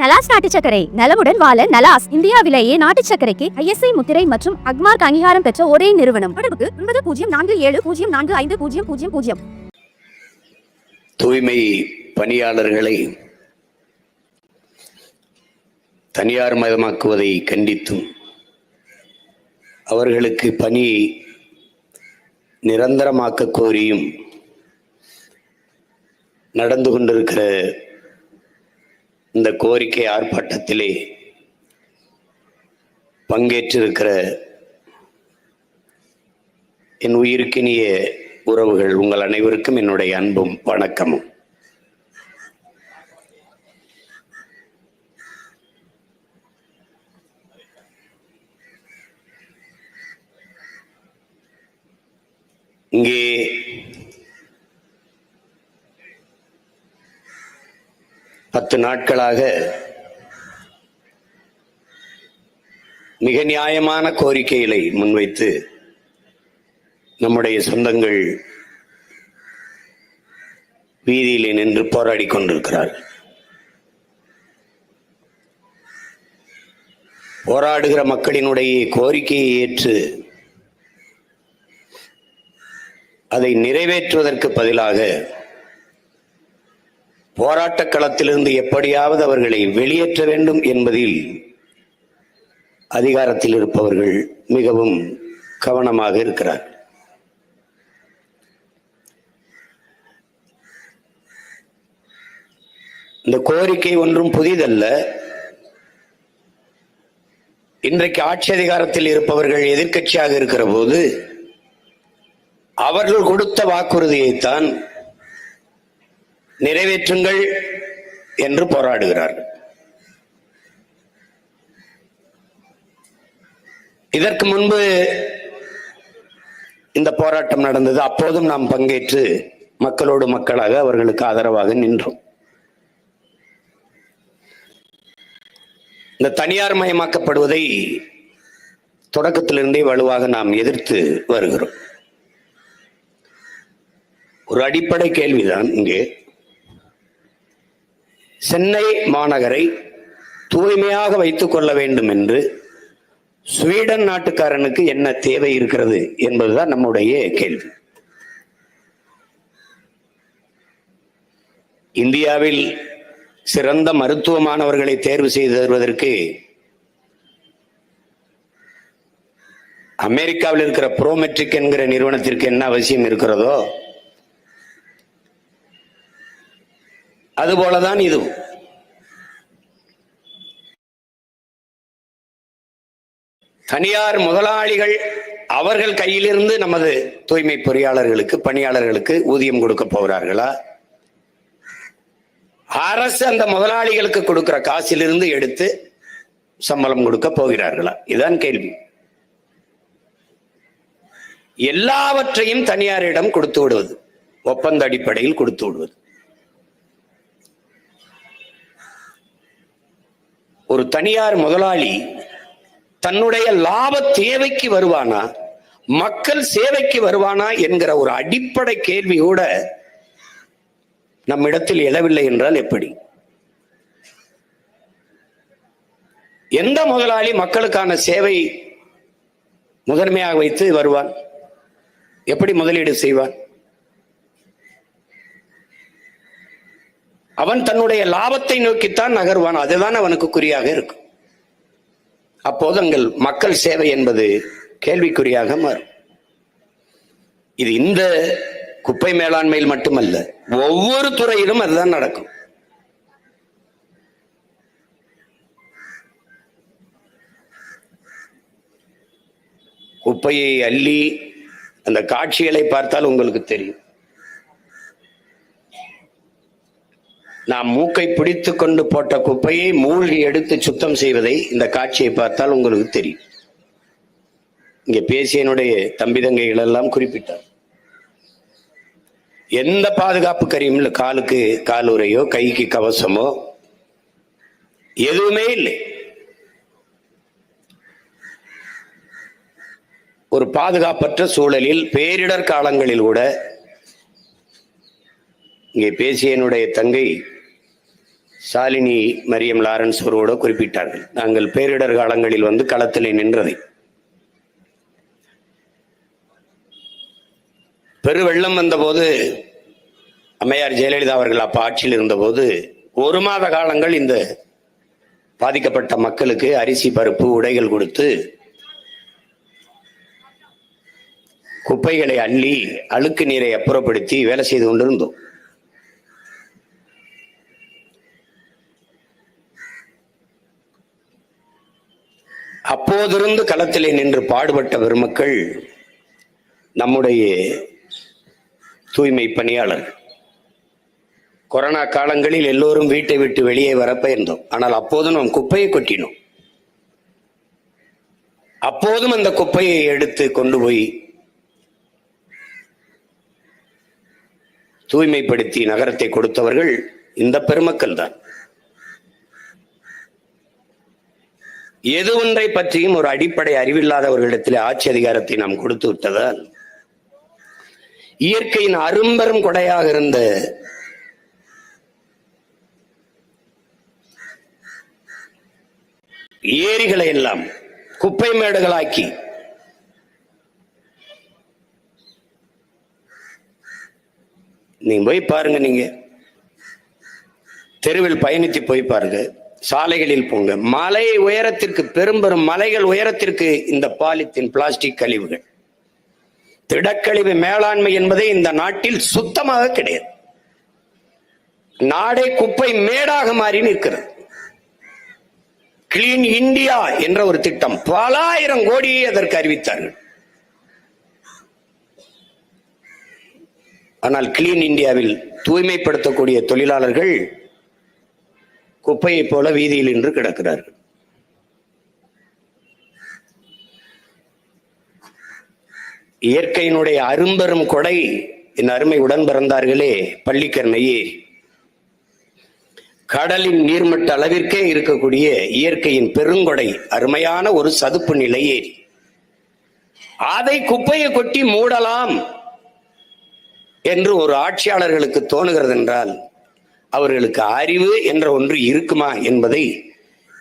நலாஸ் நாட்டு சர்க்கரை நலமுடன் வாழ நலாஸ் இந்தியாவிலேயே நாட்டு சர்க்கரைக்கு ISI முத்திரை மற்றும் அக்மார்க் அங்கீகாரம் பெற்ற ஒரே நிறுவனம். தொடர்புக்கு 9047050000. தூய்மை பணியாளர்களை தனியார் மயமாக்குவதை கண்டித்தும் அவர்களுக்கு பணி நிரந்தரமாக்க கோரியும் நடந்து கொண்டிருக்கிற இந்த கோரிக்கை ஆர்ப்பாட்டத்திலே பங்கேற்றிருக்கிற என் உயிருக்கினிய உறவுகள் உங்கள் அனைவருக்கும் என்னுடைய அன்பும் வணக்கமும். இங்கே பத்து நாட்களாக மிக நியாயமான கோரிக்கைகளை முன்வைத்து நம்முடைய சொந்தங்கள் வீதியிலே நின்று போராடி கொண்டிருக்கிறார்கள். போராடுகிற மக்களினுடைய கோரிக்கையை ஏற்று அதை நிறைவேற்றுவதற்கு பதிலாக போராட்ட களத்திலிருந்து எப்படியாவது அவர்களை வெளியேற்ற வேண்டும் என்பதில் அதிகாரத்தில் இருப்பவர்கள் மிகவும் கவனமாக இருக்கிறார். இந்த கோரிக்கை ஒன்றும் புதிதல்ல. இன்றைக்கு ஆட்சி அதிகாரத்தில் இருப்பவர்கள் எதிர்க்கட்சியாக இருக்கிற போது அவர்கள் கொடுத்த வாக்குறுதியைத்தான் நிறைவேற்றுங்கள் என்று போராடுகிறார்கள். இதற்கு முன்பு இந்த போராட்டம் நடந்தது. அப்போதும் நாம் பங்கேற்று மக்களோடு மக்களாக அவர்களுக்கு ஆதரவாக நின்றோம். இந்த தனியார் மயமாக்கப்படுவதை தொடக்கத்திலிருந்தே வலுவாக நாம் எதிர்த்து வருகிறோம். ஒரு அடிப்படை கேள்விதான் இங்கே. சென்னை மாநகரை தூய்மையாக வைத்துக் கொள்ள வேண்டும் என்று ஸ்வீடன் நாட்டுக்காரனுக்கு என்ன தேவை இருக்கிறது என்பதுதான் நம்முடைய கேள்வி. இந்தியாவில் சிறந்த மருத்துவ மாணவர்களை தேர்வு செய்து தருவதற்கு அமெரிக்காவில் இருக்கிற ப்ரோமெட்ரிக் என்கிற நிறுவனத்திற்கு என்ன அவசியம் இருக்கிறதோ அதுபோலதான் இது. தனியார் முதலாளிகள் அவர்கள் கையிலிருந்து நமது தூய்மை பொறியாளர்களுக்கு பணியாளர்களுக்கு ஊதியம் கொடுக்க போகிறார்களா? அரசு அந்த முதலாளிகளுக்கு கொடுக்கிற காசிலிருந்து எடுத்து சம்பளம் கொடுக்க போகிறார்களா? இதுதான் கேள்வி. எல்லாவற்றையும் தனியாரிடம் கொடுத்து விடுவது, ஒப்பந்த அடிப்படையில் கொடுத்து விடுவது. ஒரு தனியார் முதலாளி தன்னுடைய லாப தேவைக்கு வருவானா, மக்கள் சேவைக்கு வருவானா என்கிற ஒரு அடிப்படை கேள்வி கூட நம்மிடத்தில் எழவில்லை என்றால் எப்படி? எந்த முதலாளி மக்களுக்கான சேவை முதன்மையாக வைத்து வருவான்? எப்படி முதலீடு செய்வான்? அவன் தன்னுடைய லாபத்தை நோக்கித்தான் நகர்வான். அதுதான் அவனுக்கு குறியாக இருக்கும். அப்போது அங்கள் மக்கள் சேவை என்பது கேள்விக்குறியாக மாறும். இது இந்த குப்பை மேலாண்மையில் மட்டுமல்ல, ஒவ்வொரு துறையிலும் அதுதான் நடக்கும். குப்பையை அள்ளி அந்த காட்சிகளை பார்த்தால் உங்களுக்கு தெரியும். நாம் மூக்கை பிடித்து கொண்டு போட்ட குப்பையை மூழ்கி எடுத்து சுத்தம் செய்வதை இந்த காட்சியை பார்த்தால் உங்களுக்கு தெரியும். இங்கே பேசிய என்னுடைய தம்பி தங்கைகள் எல்லாம் குறிப்பிட்டார். எந்த பாதுகாப்பு கருவியும் இல்லை. காலுக்கு காலுறையோ கைக்கு கவசமோ எதுவுமே இல்லை. ஒரு பாதுகாப்பற்ற சூழலில் பேரிடர் காலங்களில் கூட இங்கே பேசிய என்னுடைய தங்கை சாலினி மரியம் லாரன்ஸ் அவரோட குறிப்பிட்டார்கள். நாங்கள் பேரிடர் காலங்களில் வந்து களத்திலே நின்றதை. பெருவெள்ளம் வந்தபோது அம்மையார் ஜெயலலிதா அவர்கள் அப்ப ஆட்சியில் இருந்தபோது 1 மாத காலங்கள் இந்த பாதிக்கப்பட்ட மக்களுக்கு அரிசி பருப்பு உடைகள் கொடுத்து குப்பைகளை அள்ளி அழுக்கு நீரை அப்புறப்படுத்தி வேலை செய்து கொண்டிருந்தோம். அப்போதிருந்து களத்திலே நின்று பாடுபட்ட பெருமக்கள் நம்முடைய தூய்மை பணியாளர்கள். கொரோனா காலங்களில் எல்லோரும் வீட்டை விட்டு வெளியே வர பெயர்ந்தோம். ஆனால் அப்போதும் நாம் குப்பையை கொட்டினோம். அப்போதும் அந்த குப்பையை எடுத்து கொண்டு போய் தூய்மைப்படுத்தி நகரத்தை கொடுத்தவர்கள் இந்த பெருமக்கள் தான். எது ஒன்றை பற்றியும் ஒரு அடிப்படை அறிவில்லாதவர்களிடத்தில் ஆட்சி அதிகாரத்தை நாம் கொடுத்து விட்டதால் இயற்கையின் அரும்பெரும் கொடையாக இருந்த ஏரிகளை எல்லாம் குப்பை மேடுகளாக்கி நீங்க போய் பாருங்க, நீங்க தெருவில் பயணித்து போய் பாருங்க, சாலைகளில் போங்க, மலை உயரத்திற்கு பெரும் மலைகள் உயரத்திற்கு இந்த பாலித்தீன் பிளாஸ்டிக் கழிவுகள், திடக்கழிவு மேலாண்மை என்பதே இந்த நாட்டில் சுத்தமாக கிடையாது. நாடே குப்பை மேடாக மாறி நிற்கிறது. கிளீன் இந்தியா என்ற ஒரு திட்டம் பல ஆயிரம் கோடியை அதற்கு அறிவித்தார்கள். ஆனால் கிளீன் இந்தியாவில் தூய்மைப்படுத்தக்கூடிய தொழிலாளர்கள் குப்பையை போல வீதியில் நின்று கிடக்கிறார்கள். இயற்கையினுடைய அரும்பெரும் கொடை என் அருமை உடன் பிறந்தார்களே பள்ளிக்கரணை ஏரி, கடலின் நீர்மட்ட அளவிற்கே இருக்கக்கூடிய இயற்கையின் பெருங்கொடை அருமையான ஒரு சதுப்பு நிலை ஏரி. அதை குப்பையை கொட்டி மூடலாம் என்று ஒரு ஆட்சியாளர்களுக்கு தோணுகிறது என்றால் அவர்களுக்கு அறிவு என்ற ஒன்று இருக்குமா என்பதை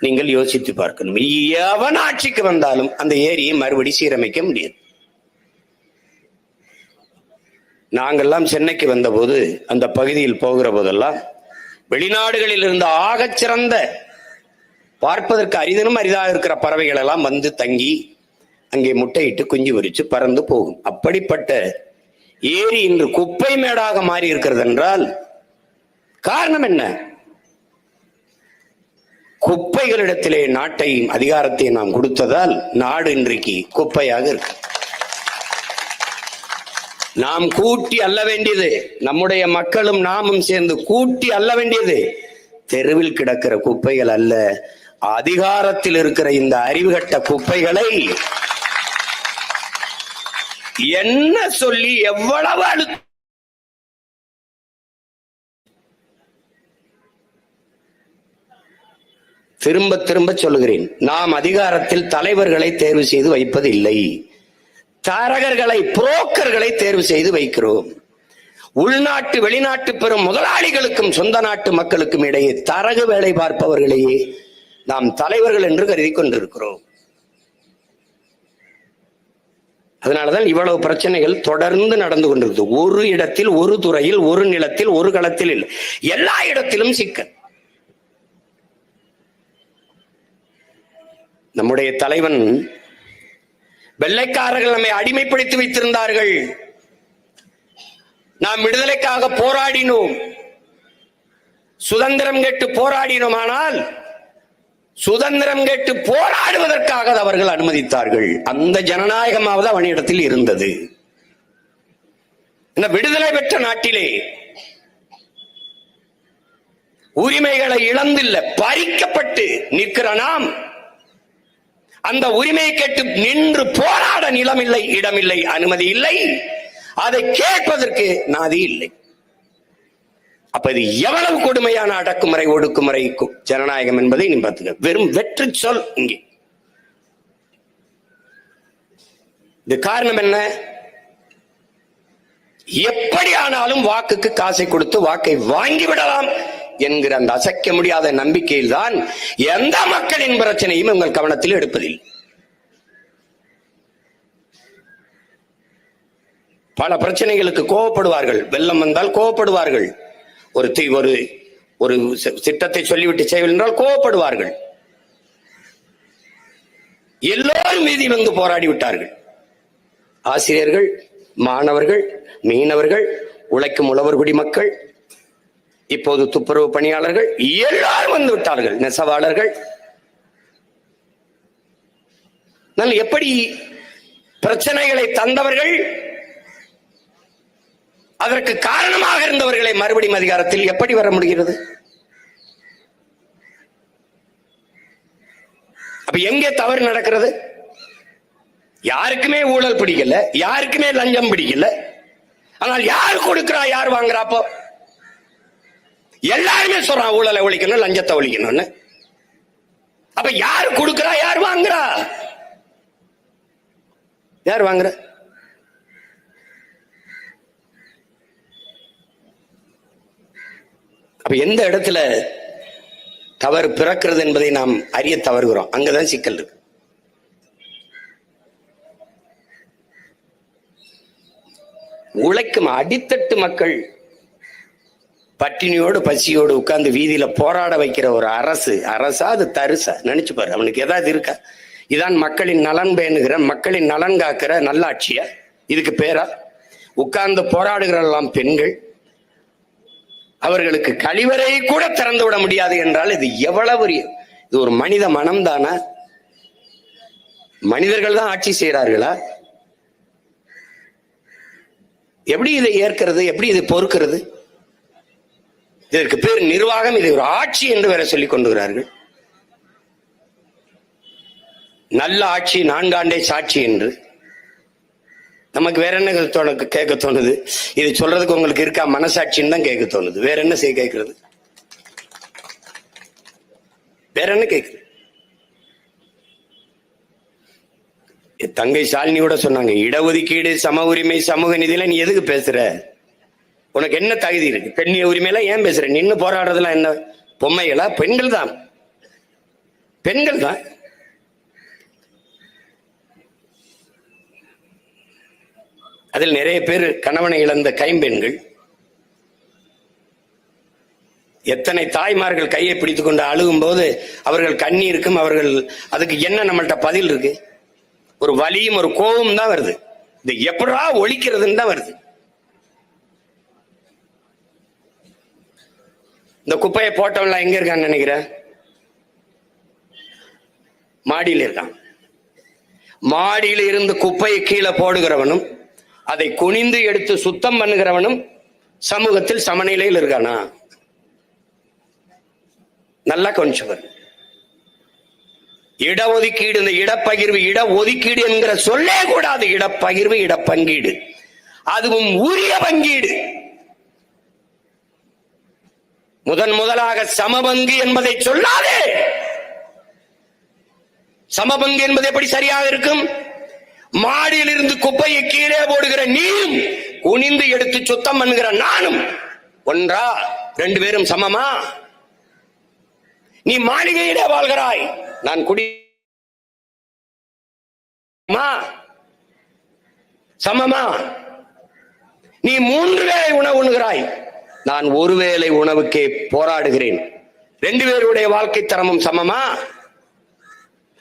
நீங்கள் யோசித்து பார்க்கணும். எவன் ஆட்சிக்கு வந்தாலும் அந்த ஏரியை மறுபடி சீரமைக்க முடியாது. நாங்கெல்லாம் சென்னைக்கு வந்தபோது அந்த பகுதியில் போகிற போதெல்லாம் வெளிநாடுகளில் இருந்த ஆகச் சிறந்த பார்ப்பதற்கு அரிதனும் அரிதாக இருக்கிற பறவைகள் எல்லாம் வந்து தங்கி அங்கே முட்டையிட்டு குஞ்சு பொரிச்சு பறந்து போகும். அப்படிப்பட்ட ஏரி இன்று குப்பை மேடாக மாறி இருக்கிறது என்றால் காரணம் என்ன? குப்பைகளிடத்திலே நாட்டையும் அதிகாரத்தையும் நாம் கொடுத்ததால் நாடு இன்றைக்கு குப்பையாக இருக்கு. நாம் கூட்டி அள்ள வேண்டியது, நம்முடைய மக்களும் நாமும் சேர்ந்து கூட்டி அள்ள வேண்டியது தெருவில் கிடக்கிற குப்பைகள் அல்ல, அதிகாரத்தில் இருக்கிற இந்த அறிவுகட்ட குப்பைகளை என்ன சொல்லி எவ்வளவு திரும்ப திரும்ப சொல்லுகிறேன், நாம் அதிகாரத்தில் தலைவர்களை தேர்வு செய்து வைப்பது இல்லை, தரகர்களை புரோக்கர்களை தேர்வு செய்து வைக்கிறோம். உள்நாட்டு வெளிநாட்டு பெறும் முதலாளிகளுக்கும் சொந்த நாட்டு மக்களுக்கும் இடையே தரகு வேலை பார்ப்பவர்களையே நாம் தலைவர்கள் என்று கருதி கொண்டிருக்கிறோம். அதனாலதான் இவ்வளவு பிரச்சனைகள் தொடர்ந்து நடந்து கொண்டிருக்கு. ஒரு இடத்தில், ஒரு துறையில், ஒரு நிலத்தில், ஒரு களத்தில் இல்லை, எல்லா இடத்திலும் சிக்கல். நம்முடைய தலைவன் வெள்ளைக்காரர்கள் நம்மை அடிமைப்படுத்தி வைத்திருந்தார்கள், நாம் விடுதலைக்காக போராடினோம், சுதந்திரம் கேட்டு போராடினோம். ஆனால் சுதந்திரம் கேட்டு போராடுவதற்காக அவர்கள் அனுமதித்தார்கள். அந்த ஜனநாயகமாவது அவனிடத்தில் இருந்தது. இந்த விடுதலை பெற்ற நாட்டிலே உரிமைகளை இழந்தில்ல, பறிக்கப்பட்டு நிற்கிற நாம் அந்த உரிமையை கேட்டு நின்று போராட நிலமில்லை, இடமில்லை, அனுமதி இல்லை, அதை கேட்பதற்கு நாதி இல்லை. அப்ப இது எவ்வளவு கொடுமையான அடக்குமுறை, ஒடுக்குமுறை ஜனநாயகம் என்பதை நீ பார்த்துக்க. வெறும் வெற்றி சொல் இங்கே. இது காரணம் என்ன? எப்படி ஆனாலும் வாக்குக்கு காசை கொடுத்து வாக்கை வாங்கி விடலாம் என்கிற அந்த அசைக்க முடியாத நம்பிக்கையில் தான் எந்த மக்களின் பிரச்சனையும் உங்கள் கவனத்தில் எடுப்பதில்லை. பல பிரச்சனைகளுக்கு கோவப்படுவார்கள், வெள்ளம் வந்தால் கோவப்படுவார்கள், ஒரு திட்டத்தை சொல்லிவிட்டு செய்யவில்லை என்றால் கோவப்படுவார்கள். எல்லோரும் மீதி வந்து போராடி விட்டார்கள். ஆசிரியர்கள், மாணவர்கள், மீனவர்கள், உழைக்கும் உழவர்குடி மக்கள், இப்போது துப்புரவு பணியாளர்கள் எல்லாரும் வந்து விட்டார்கள், நெசவாளர்கள். எப்படி பிரச்சனைகளை தந்தவர்கள், அதற்கு காரணமாக இருந்தவர்களை மறுபடியும் அதிகாரத்தில் எப்படி வர முடிகிறது? அப்ப எங்கே தவறு நடக்கிறது? யாருக்குமே ஊழல் பிடிக்கல, யாருக்குமே லஞ்சம் பிடிக்கல. ஆனால் யார் கொடுக்கிறா, யார் வாங்குறா? அப்போ எல்லாருமே சொல்றான் ஊழலை ஒழிக்கணும், லஞ்சத்தை ஒழிக்கணும்னு. அப்ப யார் கொடுக்கிறா, யார் வாங்குறா? யார் வாங்குற? அப்ப எந்த இடத்துல தவறு பிறக்கிறது என்பதை நாம் அறிய தவறுகிறோம். அங்கதான் சிக்கல் இருக்கு. உழைக்கும் அடித்தட்டு மக்கள் பட்டினியோடு பசியோடு உட்கார்ந்து வீதியில போராட வைக்கிற ஒரு அரசா அது தரிசா? நினைச்சு பாரு, அவனுக்கு ஏதாவது இருக்கா? இதான் மக்களின் நலன் பேணுகிற, மக்களின் நலன் காக்கிற நல்லாட்சியா? இதுக்கு பேரா? உட்கார்ந்து போராடுகிறெல்லாம் பெண்கள், அவர்களுக்கு கழிவறை கூட திறந்து விட முடியாது என்றால் இது எவ்வளவு? இது ஒரு மனித மனம் தானா? மனிதர்கள் தான் ஆட்சி செய்கிறார்களா? எப்படி இதை ஏற்கிறது? எப்படி இதை பொறுக்கிறது? இதற்கு பேர் நிர்வாகம், இதை ஒரு ஆட்சி என்று வேற சொல்லிக் கொண்டுகிறார்கள். நல்ல ஆட்சி, நான்காண்டே சாட்சி என்று. நமக்கு வேற என்ன கேட்க தோணுது? இது சொல்றதுக்கு உங்களுக்கு இருக்கா மனசாட்சின்னு தான் கேட்க தோணுது. வேற என்ன செய்ய கேட்கறது? வேற என்ன கேட்குது? தங்கை ஷாலினியோட சொன்னாங்க, இடஒதுக்கீடு, சம உரிமை, சமூக நிதியில நீ எதுக்கு பேசுற? உனக்கு என்ன தகுதி இருக்கு? பெண்ணிய உரிமையில ஏன் பேசுற? நின்னு போராடுறதுலாம் என்ன பொம்மைகளா? பெண்கள் தான், பெண்கள் தான். அதில் நிறைய பேர் கணவனை இழந்த கைம்பெண்கள். எத்தனை தாய்மார்கள் கையை பிடித்துக் கொண்டு அழுகும் போது அவர்கள் கண்ணீருக்கும் அவர்கள் அதுக்கு என்ன நம்மள்ட்ட பதில் இருக்கு? ஒரு வலியும் ஒரு கோபம் தான் வருது. இது எப்படா ஒழிக்கிறதுன்னு தான் வருது. இந்த குப்பையை போட்டவன்லாம் எங்க இருக்கான்னு நினைக்கிற? மாடியில் இருக்கான். மாடியில் இருந்து குப்பையை கீழே போடுகிறவனும் அதை குனிந்து எடுத்து சுத்தம் பண்ணுகிறவனும் சமூகத்தில் சமநிலையில் இருக்கானா? நல்லா கொஞ்சம் இடஒதுக்கீடு, இந்த இடப்பகிர்வு, இடஒதுக்கீடு என்கிற சொல்லே கூடாது. இடப்பகிர்வு, இடப்பங்கீடு, அதுவும் உரிய பங்கீடு. முதலாக சமபங்கு என்பதை சொல்லாதே. சமபங்கு என்பது எப்படி சரியாக இருக்கும்? மாடியில் இருந்து குப்பையை கீழே போடுகிற நீயும் குனிந்து எடுத்து சுத்தம் பண்ணுகிற நானும் ஒன்றா? ரெண்டு பேரும் சமமா? நீ மாளிகையிலே வாழ்கிறாய், நான் சமமா? நீ 3 வேளை உணவு உண்ணுகிறாய், நான் ஒரு வேளை உணவுக்கே போராடுகிறேன். 2 பேருடைய வாழ்க்கை தரமும் சமமா?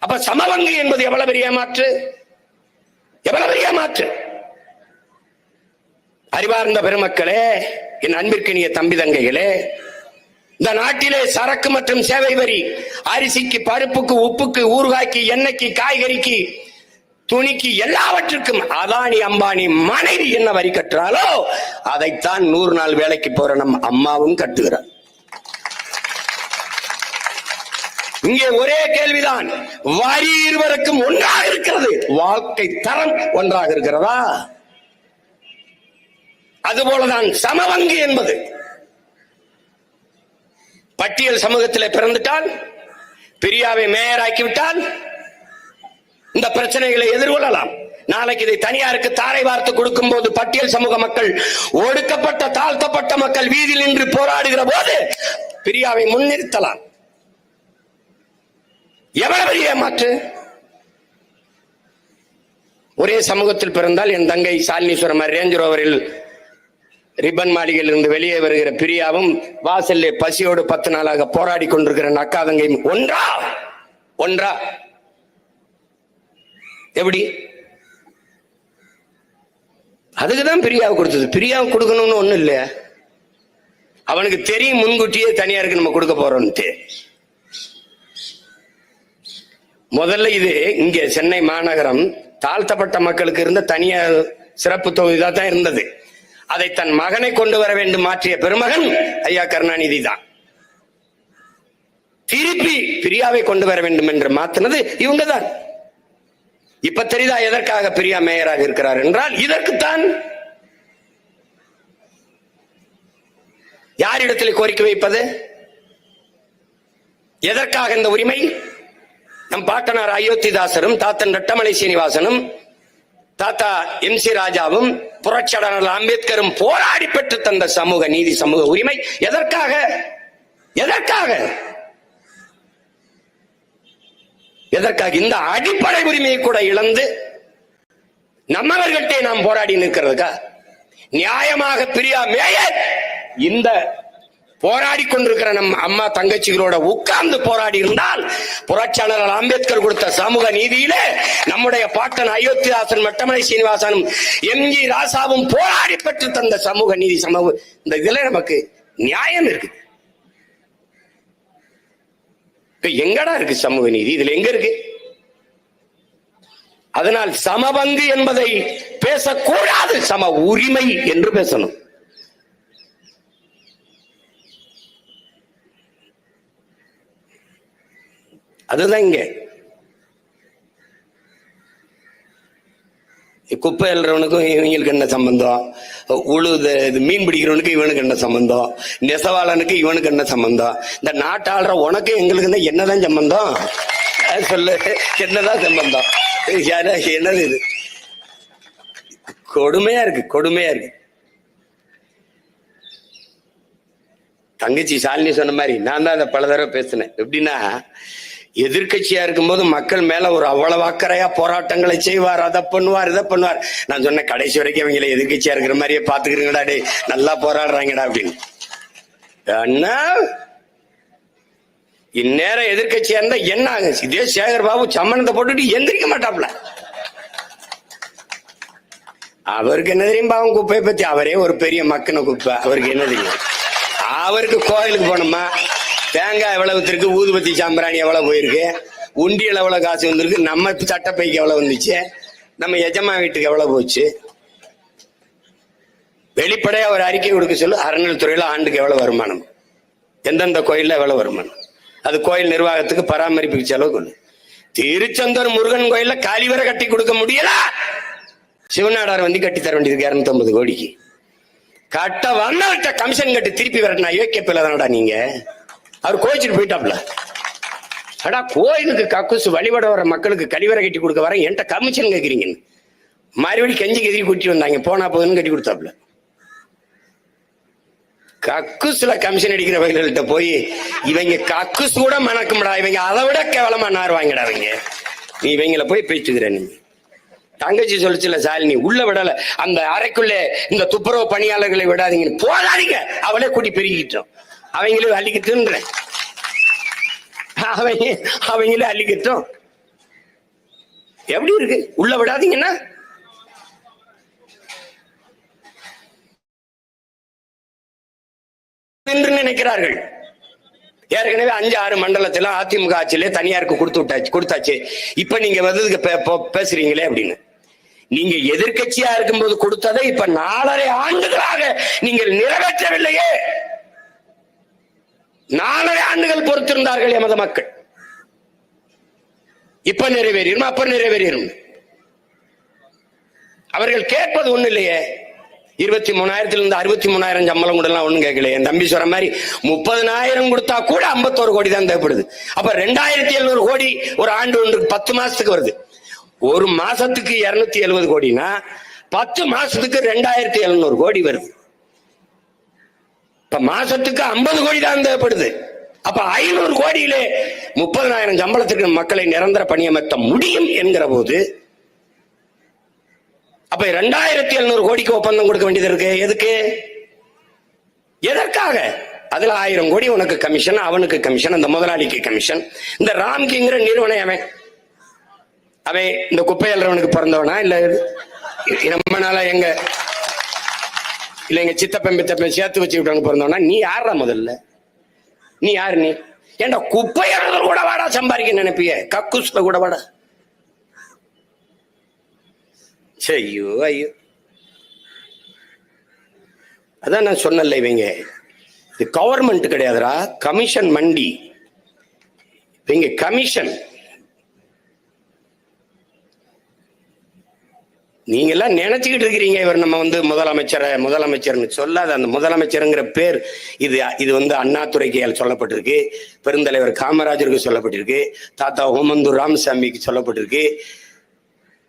அப்ப சமபங்கு என்பது எவ்வளவு பெரிய மாற்று, எவ்வளவு பெரிய மாற்று! அறிவார்ந்த பெருமக்களே, என் அன்பிற்கினிய தம்பி தங்கைகளே, இந்த நாட்டிலே சரக்கு மற்றும் சேவை வரி, அரிசிக்கு, பருப்புக்கு, உப்புக்கு, ஊறுகாய்க்கு, எண்ணெய்க்கு, காய்கறிக்கு, துணிக்கு, எல்லாவற்றுக்கும் அதானி அம்பானி மனைவி என்ன வரி கட்டுறாலோ அதைத்தான் 100 நாள் வேலைக்கு போற நம் அம்மாவும் கட்டுகிறார். இங்கே ஒரே கேள்விதான், வரி இருவருக்கும் ஒன்றாக இருக்கிறது, வாழ்க்கை தரம் ஒன்றாக இருக்கிறதா? அதுபோலதான் சமபங்கு என்பது. பட்டியல் சமூகத்தில் பிறந்துட்டால், பிரியாவை மேயர் ஆக்கிவிட்டால் இந்த பிரச்சனைகளை எதிர்கொள்ளலாம். நாளைக்கு இதை தனியாருக்கு தாரை வார்த்து கொடுக்கும் போது பட்டியல் சமூக மக்கள், ஒடுக்கப்பட்ட தாழ்த்தப்பட்ட மக்கள் வீதியில் நின்று போராடுகிற போது பிரியாவை முன்னிறுத்தலாம். எவ்வளவு பெரிய மாற்று! ஒரே சமூகத்தில் பிறந்தால் என் தங்கை சாலினீஸ்வரம் ரேஞ்ச் ரோவரில் ரிப்பன் மாளிகையில் இருந்து வெளியே வருகிற பிரியாவும் வாசல்ல பசியோடு 10 நாளாக போராடி கொண்டிருக்கிற அக்கா தங்கையும் ஒன்றா ஒன்றா? எப்படி? அதுக்குதான் பிரியாவை கொடுத்தது. பிரியாவை கொடுக்கணும்னு ஒண்ணு இல்ல, அவனுக்கு தெரியும் முன்கூட்டியே தனியாருக்கு நம்ம கொடுக்க போறோம்ட்டு. முதல்ல இது இங்க சென்னை மாநகரம் தாழ்த்தப்பட்ட மக்களுக்கு இருந்த தனியார் சிறப்பு தொகுதிதான் தான் இருந்தது. அதை தன் மகனை கொண்டு வர வேண்டும் மாற்றிய பெருமகன் ஐயா கருணாநிதி தான். திருப்பி பிரியாவை கொண்டு வர வேண்டும் என்று மாத்தினது இவங்க தான். இப்ப தெரியுதா எதற்காக பிரியா மேயராக இருக்கிறார் என்றால் இதற்குத்தான். யாரிடத்தில் கோரிக்கை வைப்பது? எதற்காக இந்த உரிமை? நம் பாட்டனார் அயோத்திதாசரும் தாத்தன் ரட்டமலை சீனிவாசனும் தாத்தா MC ராஜாவும் புரட்சியாளர் அம்பேத்கரும் போராடி பெற்று தந்த சமூக நீதி, சமூக உரிமை எதற்காக? எதற்காக? எதற்காக? இந்த அடிப்படை உரிமையை கூட இழந்து நம்மவர்கள்ட்டே நாம் போராடி நிற்கிறதுக்கா? நியாயமாக பிரியா மேயர் இந்த போராடி கொண்டிருக்கிற நம் அம்மா தங்கச்சிகளோட உட்கார்ந்து போராடி இருந்தால் புரட்சியாளர் அம்பேத்கர் கொடுத்த சமூக நீதியிலே நம்முடைய பாட்டன் அயோத்திதாசன் மட்டமலை சீனிவாசனும் MG ராசாவும் போராடி பெற்று தந்த சமூக நீதி, சமூக இந்த இதுல நமக்கு நியாயம் இருக்கு. இப்ப எங்கடா இருக்கு சமூக நீதி? இதுல எங்க இருக்கு? அதனால் சமபங்கு என்பதை பேசக்கூடாது, சம உரிமை என்று பேசணும். அதுதான் இங்க குப்பை எழுறவனுக்கும் இவங்களுக்கு என்ன சம்பந்தம், உழுது மீன் பிடிக்கிறவனுக்கு இவனுக்கு என்ன சம்பந்தம், நெசவாளனுக்கு இவனுக்கு என்ன சம்பந்தம், இந்த நாட்டாளுற உனக்கு எங்களுக்கு என்னதான் சம்பந்தம் சொல்லு, என்னதான் சம்பந்தம்? என்னது இது? கொடுமையா இருக்கு, கொடுமையா இருக்கு. தங்கச்சி சாலினி சொன்ன மாதிரி நான் தான் அதை பல தடவை பேசினேன். எப்படின்னா, எதிர்கட்சியா இருக்கும்போது மக்கள் மேல ஒரு அவ்வளவு அக்கறையா போராட்டங்களை செய்வார், அதை பண்ணுவார், இதை பண்ணுவார். நான் சொன்னேன், கடைசி வரைக்கும் அவங்கள எதிர்கட்சியா இருக்கிற மாதிரியே பாத்துக்கிறீங்கடா, டே நல்லா போராடுறாங்கடா அப்படின்னு. இந்நேரம் எதிர்கட்சியா இருந்தா என்ன ஆகும்? இதே சேகர் பாபு சம்மனத்தை போட்டுட்டு எந்திரிக்க மாட்டாப்ல. அவருக்கு என்ன தெரியும் பாவம் குப்பையை பத்தி? அவரே ஒரு பெரிய மக்கின குப்பை, அவருக்கு என்ன தெரியும்? அவருக்கு கோயிலுக்கு போனோமா, தேங்காய் எவ்வளவு இருக்கு, ஊதுபத்தி சாம்பிராணி எவ்வளவு போயிருக்கு, உண்டியல் எவ்வளவு காசு வந்திருக்கு, நம்ம சட்டப்பைக்கு எவ்வளவு வந்துச்சு, நம்ம எஜமா வீட்டுக்கு எவ்வளவு போச்சு, வெளிப்படையா ஒரு அறிக்கை கொடுக்க சொல்லு. அறநிலைத்துறையில ஆண்டுக்கு எவ்வளவு வருமானம், எந்தெந்த கோயில்ல எவ்வளவு வருமானம், அது கோயில் நிர்வாகத்துக்கு பராமரிப்புக்கு செலவு கொள்ளு. திருச்செந்தூர் முருகன் கோயில்ல கழிவறை கட்டி கொடுக்க முடியல, சிவநாடார் வந்து கட்டி தர வேண்டியது 250 கோடிக்கு. கட்ட வந்தவர்கிட்ட கமிஷன் கட்டி திருப்பி வரட்டா யோக்கிய பிள்ளைதானடா நீங்க. அவர் கோயிச்சுட்டு போயிட்டாப்ல. அடா, கோயிலுக்கு கக்குசு வழிபட வர மக்களுக்கு கழிவறை கட்டி கொடுக்க வர என்கிட்ட கமிஷன் கேட்குறீங்கன்னு மறுபடியும் கெஞ்சி கெதிரி கூட்டி வந்தாங்க. போனா போதுன்னு கட்டி கொடுத்தாப்ல. கக்குசுல கமிஷன் அடிக்கிற வகைகள்கிட்ட போய் இவங்க கக்குசு கூட மணக்கும்டா, இவங்க அதை விட கேவலமா நாருவாங்கடா இவங்க. நீ இவங்கள போய் பேச்சுக்கிற. நீ தங்கச்சி சொல்லிச்சுல சாலினி, உள்ள விடல, அந்த அறைக்குள்ளே இந்த துப்புரவு பணியாளர்களை விடாதீங்க, போதாதீங்க, அவளே கூட்டி பெருகிட்டோம், அவங்களும் அள்ளிக்கிட்டு, அவங்களே அள்ளிக்கிட்டோம். எப்படி இருக்கு? உள்ள விடாதீங்கன்னா என்று நினைக்கிறார்கள். ஏற்கனவே 5-6 மண்டலத்துல அதிமுக ஆட்சியிலே தனியாருக்கு கொடுத்தாச்சு. இப்ப நீங்க வந்து பேசுறீங்களே அப்படின்னு. நீங்க எதிர்கட்சியா இருக்கும்போது கொடுத்ததை இப்ப 4.5 ஆண்டுகளாக நீங்கள் நிறைவேற்றவில்லையே. 4.5 ஆண்டுகள் பொறுத்திருந்தார்கள் எமது மக்கள். இப்ப நிறைவேறும், அப்ப நிறைவேறும். அவர்கள் கேட்பது ஒண்ணு இல்லையே. 23,000 63,000 சம்பளம் கூட ஒண்ணும் கேட்கல. என் தம்பி சொல்ற மாதிரி 30,000 கொடுத்தா கூட 51 கோடி தான் தேவைப்படுது. அப்ப 2,700 கோடி ஒரு ஆண்டு ஒன்றுக்கு 10 மாசத்துக்கு வருது. ஒரு மாசத்துக்கு 270 கோடினா 10 மாசத்துக்கு 2700 கோடி வருது. இப்ப மாசத்துக்கு 50 கோடி தான் தேவைப்படுது. அப்ப 500 கோடியிலே 30,000 சம்பளத்துக்கு மக்களை நிரந்தர பணியமர்த்த முடியும் என்கிற போது அப்ப 2700 கோடிக்கு ஒப்பந்தம் கொடுக்க வேண்டியது இருக்கு. எதுக்கு? எதற்காக? அதுல 1000 கோடி உனக்கு கமிஷன், அவனுக்கு கமிஷன், அந்த முதலாளிக்கு கமிஷன். இந்த ராம்கிங்கிற நிறுவனம் அவன் இந்த குப்பை அல்றவனுக்கு பிறந்தவனா இல்ல ரொம்ப நாளா எங்க சித்தப்பன் பித்தப்பன் சேர்த்து வச்சு விட்டவங்க பிறந்தவனா? நீ யாரா முதல்ல? நீ யாரு? நீ ஏண்டா குப்பை அல்றதுல கூட வாடா சம்பாதிக்க நினைப்பிய? கக்கூஸ்ல கூட வாடா. ஐயோ ஐயோ, அதான் நான் சொன்னல, இவங்க இது கவர்மெண்ட் கிடையாதுரா, கமிஷன் மண்டி. இவங்க கமிஷன். நீங்க எல்லாம் நினைச்சுக்கிட்டு இருக்கிறீங்க இவர் நம்ம முதலமைச்சர்னு சொல்லாத. அந்த முதலமைச்சருங்கிற பேர் இது அண்ணாதுரைக்கு சொல்லப்பட்டிருக்கு, பெருந்தலைவர் காமராஜருக்கு சொல்லப்பட்டிருக்கு, தாத்தா ஓமந்தூர் ராமசாமிக்கு சொல்லப்பட்டிருக்கு.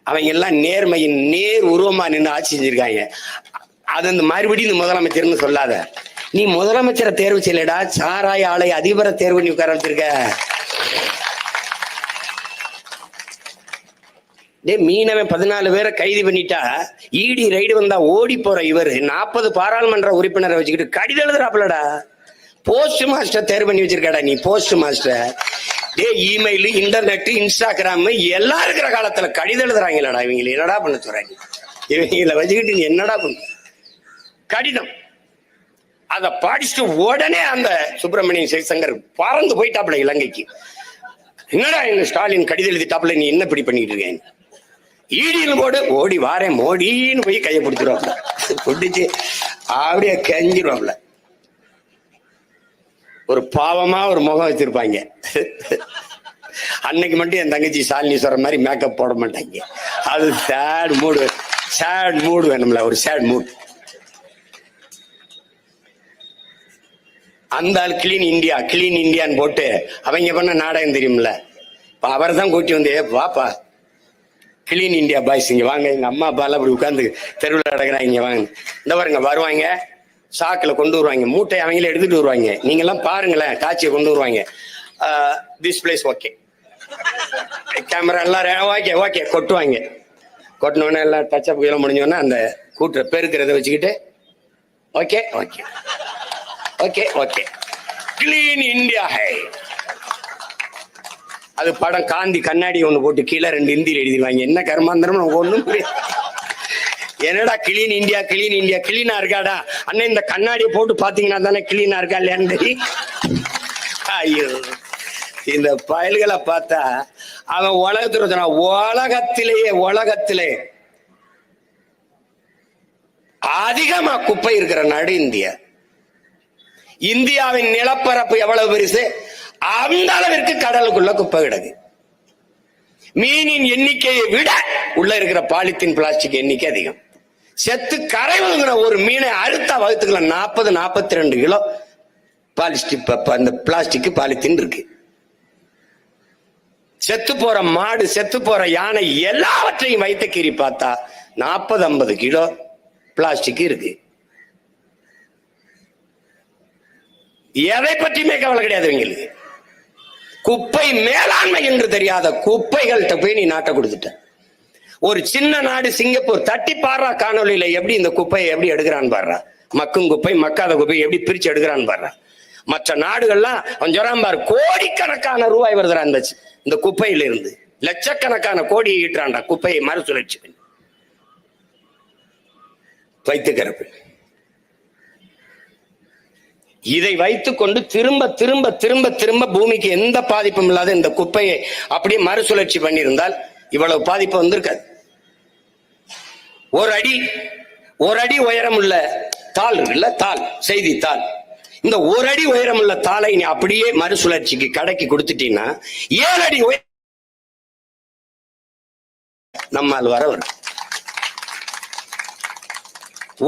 அவங்க எல்லாம் நேர்மையின் நேர் உருவமா நின்று ஆட்சி செஞ்சிருக்காங்க. அது அந்த மறுபடியும் இந்த முதலமைச்சர்னு சொல்லாத. நீ முதலமைச்சரை தேர்வு செய்யலடா, சாராய ஆலை அதிபரை தேர்வு பண்ணி உட்கார வச்சிருக்க. மீனவன் 14 பேரை கைது பண்ணிட்டா, இடி ரைடு வந்தா ஓடி போற இவர் 40 பாராளுமன்ற உறுப்பினரை வச்சுக்கிட்டு கடிதம் எழுதுறாப்லடா. போஸ்ட் மாஸ்டர் தேர்வு பண்ணி வச்சிருக்காடா நீ. Post master email, internet, Instagram எல்லாம் இருக்கிற காலத்துல கடிதம் எழுதுறாங்களடா. இவங்களை என்னடா பண்ண சொல்றாங்க? இவங்களை வச்சுக்கிட்டு நீ என்னடா பண்ண? கடிதம் அத படிச்சுட்டு உடனே அந்த சுப்பிரமணியன் சிவசங்கர் பறந்து போயிட்டாப்ல இலங்கைக்கு. என்னடா இந்த ஸ்டாலின் கடிதம் எழுதிட்டாப்ல, நீ என்ன இப்படி பண்ணிட்டு இருக்க? ஈடின்னு போடு, ஓடி வாரேன் மோடின்னு போய் கையை பிடிச்சிருவாப்ல, பிடிச்சு அப்படியே கெஞ்சிருவாப்ல. ஒரு பாவமா ஒரு முகம் வச்சிருப்பாங்க. அன்னைக்கு மட்டும் என் தங்கச்சி சாலினி சொல்ற மாதிரி மேக்கப் போட மாட்டாங்க. அது சேட் மூடு வேணும்ல, ஒரு சேட் மூட். அந்த ஆள் கிளீன் இந்தியான்னு போட்டு அவங்க பண்ண நாடகம் தெரியும்ல. அவர் தான் கூட்டி வந்து, வாப்பா கிளீன் இந்தியா பாய்ஸ் இங்க வாங்க, எங்க அம்மா அப்பா எல்லாம் அப்படி உட்கார்ந்து தெருவில் நடக்கிறாங்க, இங்க வாங்க. இந்த பாருங்க வருவாங்க, சாக்கில் கொண்டு வருவாங்க, மூட்டை அவங்களே எடுத்துட்டு வருவாங்க. நீங்க எல்லாம் பாருங்களேன், காட்சியை கொண்டு வருவாங்க. திஸ் பிளேஸ் ஓகே, கேமரா எல்லாரும் ஓகே கொட்டுவாங்க. கொட்டினோடனே எல்லாம் டச் அப் எல்லாம் முடிஞ்சோன்னா அந்த கூட்டுற பெருக்கிறத வச்சுக்கிட்டு okay okay okay okay clean India high. அது படம் காந்தி கண்ணாடி ஒண்ணு போட்டு கீழே 2 ஹிந்தியில் எழுதிடுவாங்க. என்ன கர்மாந்திரம் ஒண்ணும் புரியாது. என்னடா கிளீன் இந்தியா கிளீனா இருக்காடா அண்ணன், இந்த கண்ணாடியை போட்டு பாத்தீங்கன்னா தானே கிளீனா இருக்கா இல்லையான்னு. ஐயோ, இந்த பயல்களை பார்த்தா அவன் உலகத்திலே அதிகமா குப்பை இருக்கிற நாடு இந்தியா. இந்தியாவின் நிலப்பரப்பு எவ்வளவு பெருசு, அந்த அளவிற்கு கடலுக்குள்ள குப்பை கிடக்கு. மீனின் எண்ணிக்கையை விட உள்ள இருக்கிற பாலித்தீன் பிளாஸ்டிக் எண்ணிக்கை அதிகம். செத்து கரைவுங்கிற ஒரு மீனை அறுத்தா வகுத்துக்கலாம் 42 கிலோ பிளாஸ்டிக் பாலித்தீன் இருக்கு. செத்து போற மாடு, செத்து போற யானை எல்லாவற்றையும் வைத்த கீறி பார்த்தா 40-50 கிலோ பிளாஸ்டிக் இருக்கு. எதை பற்றியுமே கவலை கிடையாது இவங்களுக்கு. குப்பை மேலாண்மை என்று தெரியாத குப்பைகள்கிட்ட போய் நீ நாட்டை கொடுத்துட்ட. ஒரு சின்ன நாடு சிங்கப்பூர், தட்டி பாடுறா காணொலியில எப்படி இந்த குப்பையை எப்படி எடுக்கிறான்னு பாடுறா. மக்கும் குப்பை மக்காத குப்பை எப்படி பிரிச்சு எடுக்கிறான்னு பாடுறா. மற்ற நாடுகள்லாம் கொஞ்சம் பாரு, கோடிக்கணக்கான ரூபாய் வருதுடா இந்த குப்பையில இருந்து. லட்சக்கணக்கான கோடியை ஈட்டுறான்டா குப்பையை மறுசுழற்சி பண்ணி. வைத்துக்கிறப்பு இதை வைத்துக் கொண்டு திரும்ப திரும்ப திரும்ப திரும்ப பூமிக்கு எந்த பாதிப்பும் இல்லாத இந்த குப்பையை அப்படியே மறுசுழற்சி பண்ணியிருந்தால் இவ்வளவு பாதிப்பு வந்திருக்காது. ஒரு அடி உயரம் உள்ள தாள் இருக்குல்ல, தாள், செய்தித்தாள். இந்த ஒரு அடி உயரம் உள்ள தாளை நீ அப்படியே மறுசுழற்சிக்கு கடைக்கு கொடுத்துட்டீங்கன்னா 7 அடி நம்மால் வரும்.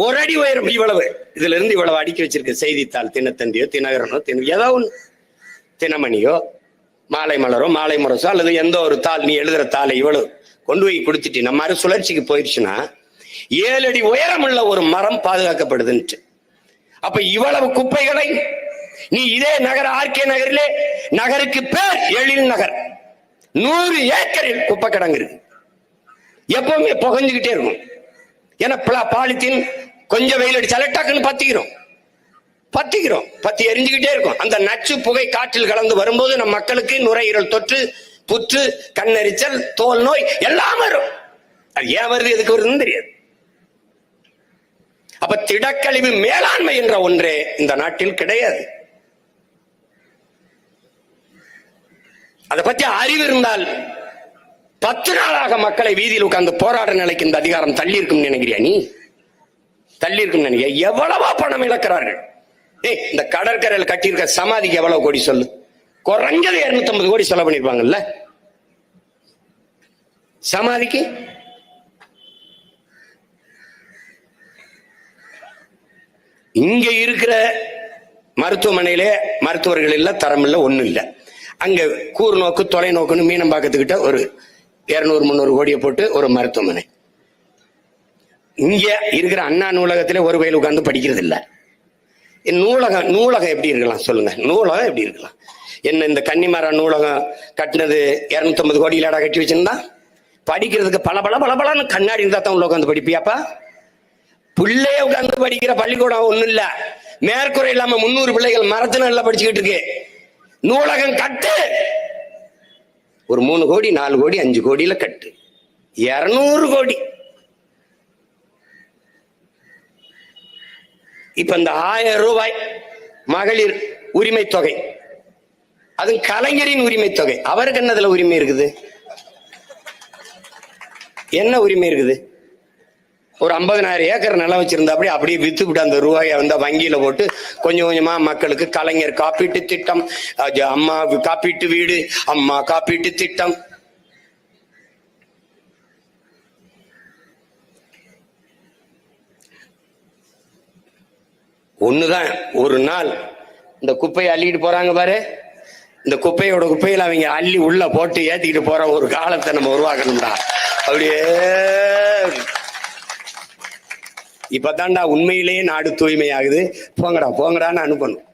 ஒரு அடி உயரம் இவ்வளவு, இதுல இருந்து இவ்வளவு அடுக்கி வச்சிருக்க செய்தித்தாள், தினத்தந்தியோ தினகரனோ ஏதோ ஒன்று, தினமணியோ மாலை மலரோ மாலை முரசோ அல்லது எந்த ஒரு தாள், நீ எழுதுற தாளை இவ்வளவு கொண்டு போய் கொடுத்துட்டு நம்ம மறுசுழற்சிக்கு போயிடுச்சுன்னா 7 அடி உயரமுள்ள ஒரு மரம் பாதுகாக்கப்படுதுன்ட்டு. அப்ப இவ்வளவு குப்பைகளை நீ இதே நகர் ஆர்கே நகரிலே, நகருக்கு பேர் எழில் நகர், 100 ஏக்கரில் குப்பை கிடங்கு இருக்கு. எப்பவுமே புகஞ்சுக்கிட்டே இருக்கும். ஏன்னா பாலித்தீன் கொஞ்சம் வெயில் அடிச்சாலே டக்குன்னு பத்தி எரிஞ்சுக்கிட்டே இருக்கும். அந்த நச்சு புகை காற்றில் கலந்து வரும்போது நம் மக்களுக்கு நுரையீரல் தொற்று, புற்று, கண்ணெரிச்சல், தோல் நோய் எல்லாம் வரும். அது ஏன் வருது, எதுக்கு வருதுன்னு தெரியாது. அப்ப திடக்கழிவு மேலாண்மை என்ற ஒன்றே இந்த நாட்டில் கிடையாது. அதை பத்தி அறிவு இருந்தால் 10 நாளாக மக்களை வீதியில் உட்கார்ந்து போராட நிலைக்கு இந்த அதிகாரம் தள்ளி இருக்கும் நினைக்கிறியா? நீ தள்ளி இருக்கும் நினைக்கிற? எவ்வளவா பணம் இழக்கிறார்கள். இந்த கடற்கரையில் கட்டியிருக்க சமாதிக்கு எவ்வளவு கோடி சொல்லு? குறைஞ்சது 250 கோடி செலவு பண்ணிருப்பாங்கல்ல சமாதிக்கு. இங்க இருக்கிற மருத்துவமனையிலே மருத்துவர்கள் இல்ல, தரம் இல்ல, ஒண்ணும் இல்ல. அங்க கூர் நோக்கு, தொலைநோக்குன்னு மீனம்பாக்கத்துக்கிட்ட ஒரு 200-300 கோடியை போட்டு ஒரு மருத்துவமனை. இங்க இருக்கிற அண்ணா நூலகத்திலே ஒரு வயல் உட்கார்ந்து படிக்கிறது இல்ல. நூலகம் எப்படி இருக்கலாம் சொல்லுங்க? நூலகம் எப்படி இருக்கலாம்? என்ன இந்த கன்னிமாரா நூலகம் கட்டினது 250 கோடியிலாடா கட்டி வச்சிருந்தா? படிக்கிறதுக்கு பல கண்ணாடி இருந்தா தான் உள்ள உட்காந்து படிப்பியாப்பா? பிள்ளைய உட்காந்து படிக்கிற பள்ளிக்கூடம் ஒண்ணும் இல்ல. மேற்கூரை இல்லாம 300 பிள்ளைகள் மரத்துல நல்லா படிச்சுக்கிட்டு இருக்கு. நூலகம் கட்டு, ஒரு 3 கோடி 4 கோடி 5 கோடியில கட்டு. 200 கோடி. இப்ப இந்த 1000 ரூபாய் மகளிர் உரிமை தொகை, அது கலைஞரின் உரிமை தொகை. அவருக்கு என்னதுல உரிமை இருக்குது? என்ன உரிமை இருக்குது? ஒரு 50,000 ஏக்கர் நிலம் வச்சிருந்தா அப்படியே வித்து விட்டு அந்த ரூபாயை வந்து வங்கியில போட்டு கொஞ்சம் கொஞ்சமா மக்களுக்கு கலைஞர் காப்பீட்டு திட்டம், அம்மா காப்பீட்டு வீடு, அம்மா காப்பீட்டு திட்டம், ஒண்ணுதான். ஒரு நாள் இந்த குப்பையை அள்ளிட்டு போறாங்க பாரு, இந்த குப்பையில அவங்க அள்ளி உள்ள போட்டு ஏத்திக்கிட்டு போற ஒரு காலத்தை நம்ம உருவாக்கணும்டா. அப்படியே இப்பதான்டா உண்மையிலேயே நாடு தூய்மையாகுது. போங்கடான்னு அனுப்பணும்.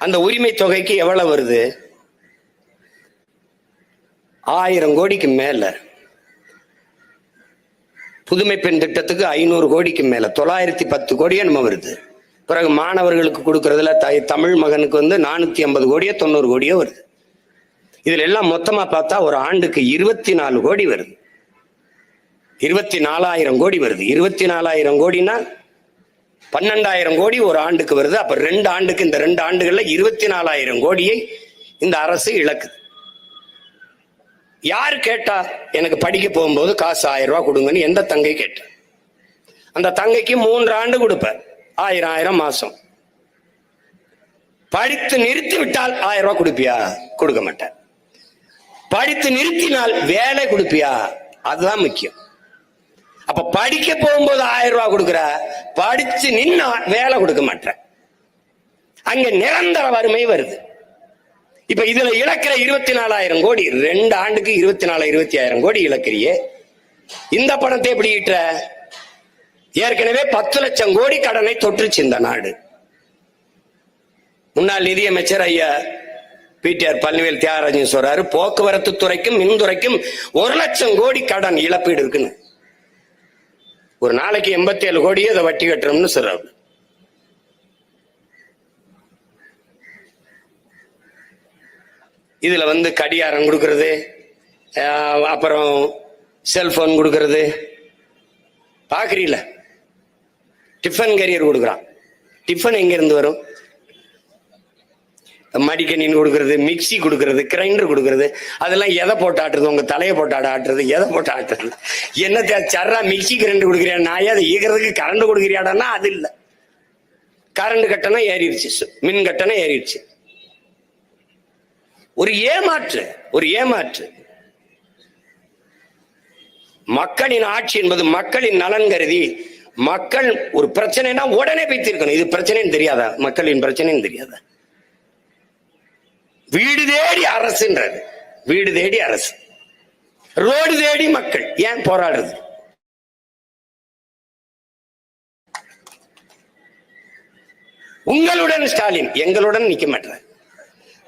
அந்த உரிமை தொகைக்கு எவ்வளவு வருது? 1000 கோடிக்கு மேல. புதுமை பெண் திட்டத்துக்கு 500 கோடிக்கு மேல, 910 கோடியே நம்ம வருது. பிறகு மாணவர்களுக்கு கொடுக்கறதுல தமிழ் மகனுக்கு வந்து 450 கோடியோ 90 கோடியோ வருது. இதுல எல்லாம் மொத்தமா பார்த்தா ஒரு ஆண்டுக்கு 24 கோடி வருது. 24,000 கோடி வருது. 24,000 கோடினா 12,000 கோடி ஒரு ஆண்டுக்கு வருது. அப்ப 2 ஆண்டுக்கு, இந்த 2 ஆண்டுகள்ல 24,000 கோடியை இந்த அரசு இழக்குது. யாரு கேட்டா? எனக்கு படிக்க போகும்போது காசு 1000 ரூபாய் கொடுங்கன்னு எந்த தங்கை கேட்ட? அந்த தங்கைக்கு 3 ஆண்டு கொடுப்ப, 1000 மாசம். படித்து நிறுத்தி விட்டால் 1000 ரூபாய் கொடுப்பியா? கொடுக்க மாட்டேன். படித்து நிறுத்தினால் வேலை கொடுப்பியா? அதுதான் முக்கியம். அப்ப படிக்க போகும்போது 1000 ரூபாய் கொடுக்குற, படிச்சு நின்னா வேலை கொடுக்க மாட்டேன். அங்க நிரந்தர வறுமை வருது. இப்ப இதுல இழக்கிற 24,000 கோடி, 2 ஆண்டுக்கு 24,000-25,000 கோடி இழக்கிறியே. இந்த பணத்தை எப்படி ஈட்டுற? ஏற்கனவே 10 லட்சம் கோடி கடனை தொற்றுச்சு இந்த நாடு. முன்னாள் நிதியமைச்சர் ஐயா பிடிஆர் பழனிவேல் தியாகராஜன் சொல்றாரு, போக்குவரத்து துறைக்கும் மின்துறைக்கும் 1 லட்சம் கோடி கடன் இழப்பீடு இருக்குன்னு. ஒரு நாளைக்கு 87 கோடியே அதை வட்டி கட்டுறோம்னு சொல்றாரு. இதுல வந்து கடிகாரம் கொடுக்கறது, அப்புறம் செல்போன் கொடுக்கறது பாக்குறீல. டிஃபன் கேரியர் கொடுக்குறான். டிஃபன் எங்க இருந்து வரும்? மடிக்கணின்னு கொடுக்கறது, மிக்சி கொடுக்கறது, கிரைண்டர் கொடுக்கறது, அதெல்லாம் எதை போட்டு ஆட்டுறது? உங்க தலையை போட்டு ஆட்டுறது, எதை போட்டு ஆட்டுறது? என்ன சர்ரா மிக்சி கிரைண்டர் கொடுக்குறியா? நான் அதை ஈக்கிறதுக்கு கரண்ட் கொடுக்குறியாடான்னா அது இல்லை. கரண்ட் கட்டணம் ஏறிடுச்சு, மின் கட்டணம் ஏறிடுச்சு. ஒரு ஏமாற்று. மக்களின் ஆட்சி என்பது மக்களின் நலன் கருதி, மக்கள் ஒரு பிரச்சனைனா உடனே போய் தீர்க்கணும். இது பிரச்சனைன்னு தெரியாதா? மக்களின் பிரச்சனைன்னு தெரியாதா? வீடு தேடி அரசுன்றது. வீடு தேடி அரசு, ரோடு தேடி மக்கள். ஏன் போராடுறது? உங்களுடன் ஸ்டாலின் எங்களுடன் நிக்க மாட்டார்.